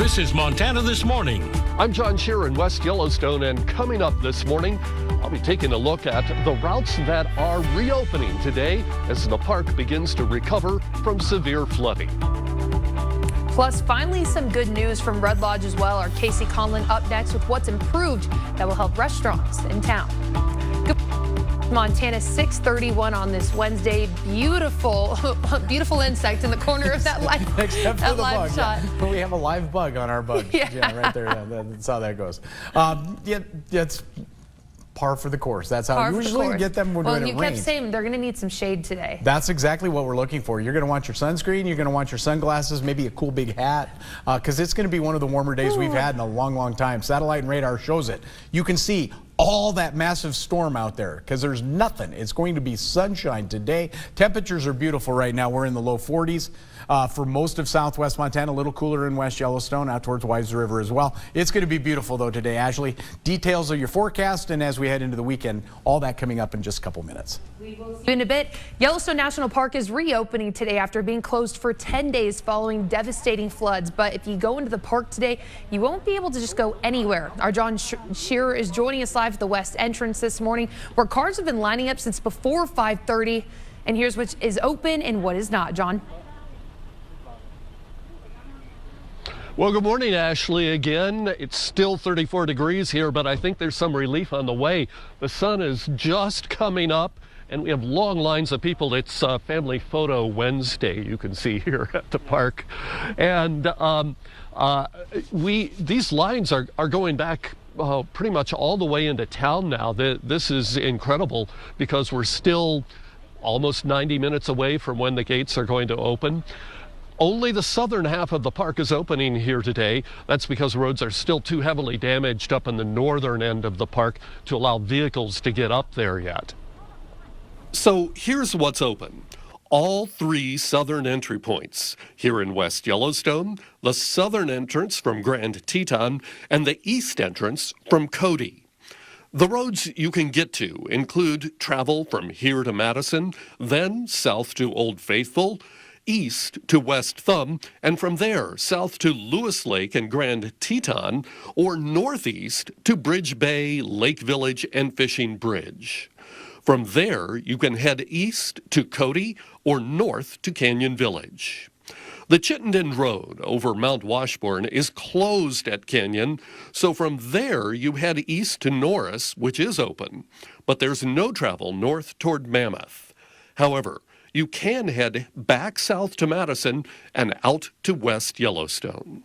This is Montana This Morning. I'm John Shear in West Yellowstone, and coming up this morning, I'll be taking a look at the routes that are reopening today as the park begins to recover from severe flooding. Plus, finally, some good news from Red Lodge as well. Our Casey Conlon up next with what's improved that will help restaurants in town. Good Montana, 6:31 on this Wednesday. Beautiful, beautiful insect in the corner of that live, Except for the bug. shot. Yeah. We have a live bug on our bug. Yeah. Right there. That's how that goes. It's par for the course. That's how usually you get them when it rains. Well, you kept saying they're going to need some shade today. That's exactly what we're looking for. You're going to want your sunscreen, you're going to want your sunglasses, maybe a cool big hat, because it's going to be one of the warmer days we've had in a long, long time. Satellite and radar shows it. You can see all that massive storm out there because there's nothing. It's going to be sunshine today. Temperatures are beautiful right now. We're in the low 40s for most of southwest Montana, a little cooler in West Yellowstone, out towards Wise River as well. It's going to be beautiful though today. Ashley, details of your forecast, and as we head into the weekend, all that coming up in just a couple minutes. We will see you in a bit. Yellowstone National Park is reopening today after being closed for 10 days following devastating floods. But if you go into the park today, you won't be able to just go anywhere. Our John Shearer is joining us live at the west entrance this morning, where cars have been lining up since before 5:30. And here's what is open and what is not. John. Well, good morning, Ashley. Again, it's still 34 degrees here, but I think there's some relief on the way. The sun is just coming up, and we have long lines of people. It's Family Photo Wednesday, you can see here at the park. And these lines are going back pretty much all the way into town now. This is incredible because we're still almost 90 minutes away from when the gates are going to open. Only the southern half of the park is opening here today. That's because roads are still too heavily damaged up in the northern end of the park to allow vehicles to get up there yet. So here's what's open. All three southern entry points. Here in West Yellowstone, the southern entrance from Grand Teton and the east entrance from Cody. The roads you can get to include travel from here to Madison, then south to Old Faithful, east to West Thumb, and from there south to Lewis Lake and Grand Teton, or northeast to Bridge Bay, Lake Village, and Fishing Bridge. From there, you can head east to Cody or north to Canyon Village. The Chittenden Road over Mount Washburn is closed at Canyon, so from there you head east to Norris, which is open, but there's no travel north toward Mammoth. However, you can head back south to Madison and out to West Yellowstone.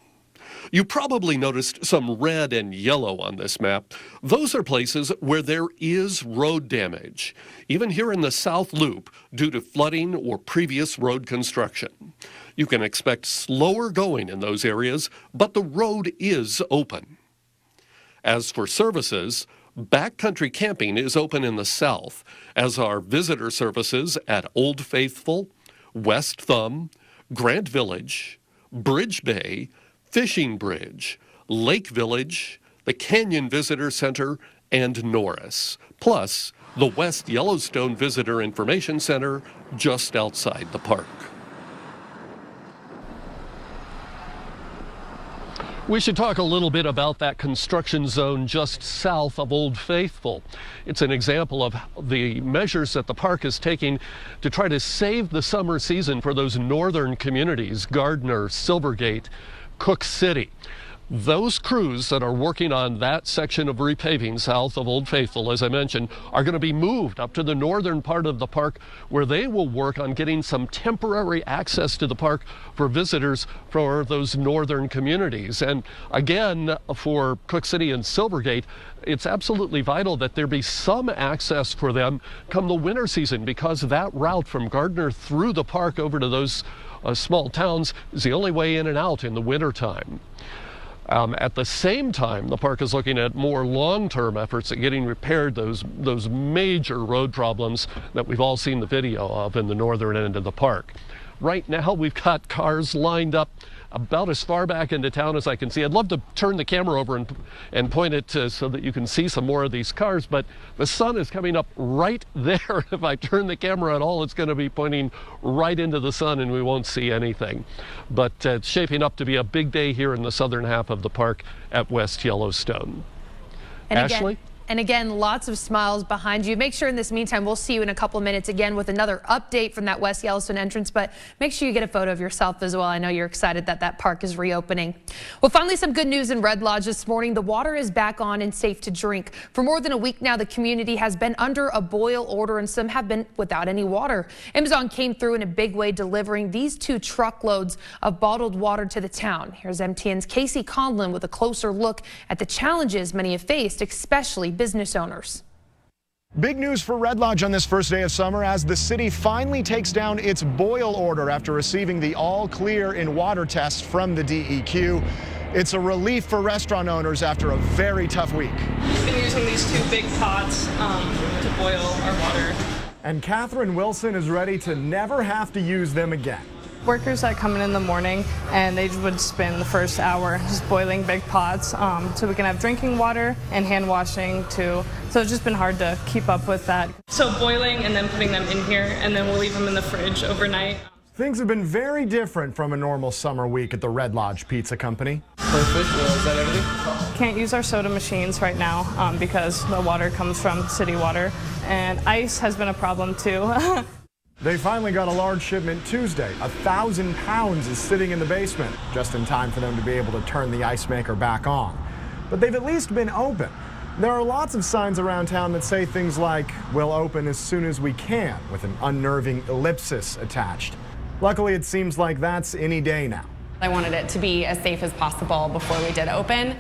You probably noticed some red and yellow on this map. Those are places where there is road damage, even here in the South Loop due to flooding or previous road construction. You can expect slower going in those areas, but the road is open. As for services, backcountry camping is open in the south, as are visitor services at Old Faithful, West Thumb, Grant Village, Bridge Bay, Fishing Bridge, Lake Village, the Canyon Visitor Center, and Norris, plus the West Yellowstone Visitor Information Center just outside the park. We should talk a little bit about that construction zone just south of Old Faithful. It's an example of the measures that the park is taking to try to save the summer season for those northern communities, Gardner, Silvergate, Cook City. Those crews that are working on that section of repaving south of Old Faithful, as I mentioned, are going to be moved up to the northern part of the park, where they will work on getting some temporary access to the park for visitors for those northern communities. And again, for Cook City and Silvergate, it's absolutely vital that there be some access for them come the winter season, because that route from Gardner through the park over to those small towns is the only way in and out in the wintertime. At the same time, the park is looking at more long-term efforts at getting repaired those major road problems that we've all seen the video of in the northern end of the park. Right now, we've got cars lined up about as far back into town as I can see. I'd love to turn the camera over and point it so that you can see some more of these cars, but the sun is coming up right there. If I turn the camera at all, it's going to be pointing right into the sun and we won't see anything. But it's shaping up to be a big day here in the southern half of the park at West Yellowstone. And Ashley? And again, lots of smiles behind you. Make sure in this meantime, we'll see you in a couple of minutes again with another update from that West Yellowstone entrance, but make sure you get a photo of yourself as well. I know you're excited that that park is reopening. Well, finally, some good news in Red Lodge this morning. The water is back on and safe to drink. For more than a week now, the community has been under a boil order and some have been without any water. Amazon came through in a big way, delivering these 2 truckloads of bottled water to the town. Here's MTN's Casey Conlon with a closer look at the challenges many have faced, especially business owners. Big news for Red Lodge on this first day of summer as the city finally takes down its boil order after receiving the all clear in water test from the DEQ. It's a relief for restaurant owners after a very tough week. We've been using these 2 big pots to boil our water. And Catherine Wilson is ready to never have to use them again. Workers that come in the morning and they would spend the first hour just boiling big pots so we can have drinking water and hand washing too. So it's just been hard to keep up with that. So boiling and then putting them in here and then we'll leave them in the fridge overnight. Things have been very different from a normal summer week at the Red Lodge Pizza Company. Perfect. Is that everything? Can't use our soda machines right now because the water comes from city water and ice has been a problem too. They finally got a large shipment Tuesday. 1,000 pounds is sitting in the basement, just in time for them to be able to turn the ice maker back on. But they've at least been open. There are lots of signs around town that say things like, "We'll open as soon as we can," with an unnerving ellipsis attached. Luckily, it seems like that's any day now. I wanted it to be as safe as possible before we did open.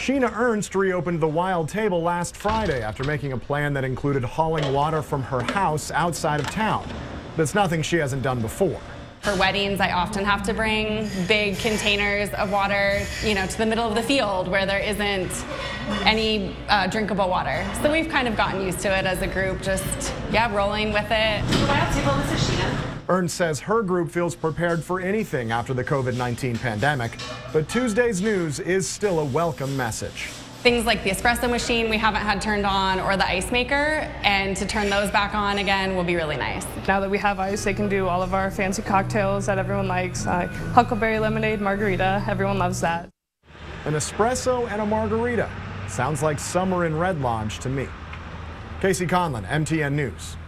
Sheena Ernst reopened the Wild Table last Friday after making a plan that included hauling water from her house outside of town. That's nothing she hasn't done before. For weddings, I often have to bring big containers of water, to the middle of the field where there isn't any drinkable water. So we've kind of gotten used to it as a group, just, rolling with it. Wild Table, this is Sheena. Ernst says her group feels prepared for anything after the COVID-19 pandemic, but Tuesday's news is still a welcome message. Things like the espresso machine we haven't had turned on or the ice maker, and to turn those back on again will be really nice. Now that we have ice, they can do all of our fancy cocktails that everyone likes, like huckleberry lemonade, margarita. Everyone loves that. An espresso and a margarita. Sounds like summer in Red Lodge to me. Casey Conlon, MTN News.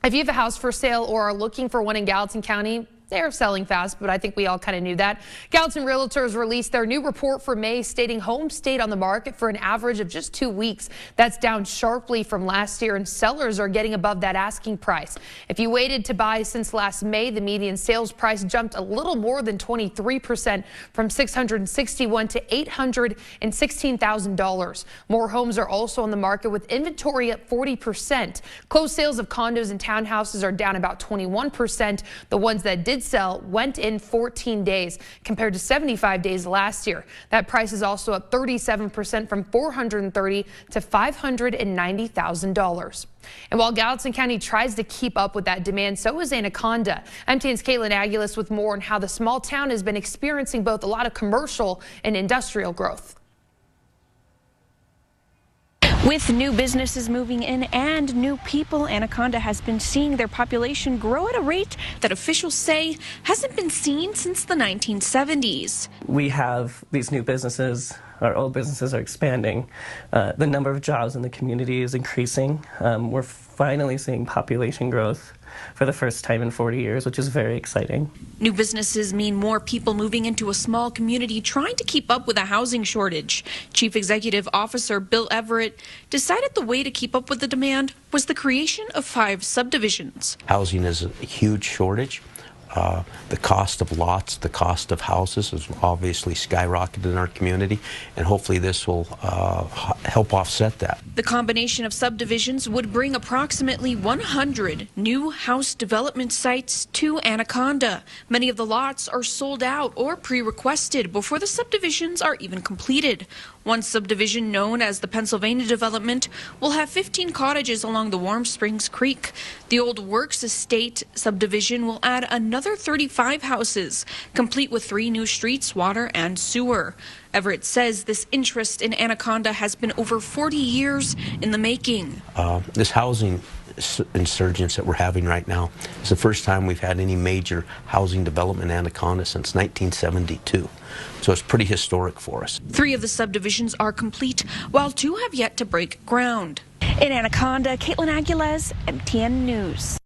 If you have a house for sale or are looking for one in Gallatin County, they're selling fast, but I think we all kind of knew that. Gallatin Realtors released their new report for May, stating homes stayed on the market for an average of just 2 weeks. That's down sharply from last year, and sellers are getting above that asking price. If you waited to buy since last May, the median sales price jumped a little more than 23%, from $661,000 to $816,000. More homes are also on the market, with inventory up 40%. Closed sales of condos and townhouses are down about 21%. The ones that did sell went in 14 days compared to 75 days last year. That price is also up 37%, from $430,000 to $590,000. And while Gallatin County tries to keep up with that demand, so is Anaconda. MTN's Caitlin Aguilas with more on how the small town has been experiencing both a lot of commercial and industrial growth. With new businesses moving in and new people, Anaconda has been seeing their population grow at a rate that officials say hasn't been seen since the 1970s. We have these new businesses, our old businesses are expanding. The number of jobs in the community is increasing. We're finally seeing population growth for the first time in 40 years, which is very exciting. New businesses mean more people moving into a small community trying to keep up with a housing shortage. Chief Executive Officer Bill Everett decided the way to keep up with the demand was the creation of 5 subdivisions. Housing is a huge shortage. The cost of lots, the cost of houses has obviously skyrocketed in our community, and hopefully this will help offset that. The combination of subdivisions would bring approximately 100 new house development sites to Anaconda. Many of the lots are sold out or pre-requested before the subdivisions are even completed. One subdivision, known as the Pennsylvania Development, will have 15 cottages along the Warm Springs Creek. The Old Works Estate subdivision will add another 35 houses, complete with 3 new streets, water, and sewer. Everett says this interest in Anaconda has been over 40 years in the making. This housing insurgence that we're having right now is the first time we've had any major housing development in Anaconda since 1972. So it's pretty historic for us. 3 of the subdivisions are complete, while 2 have yet to break ground. In Anaconda, Caitlin Aguilez, MTN News.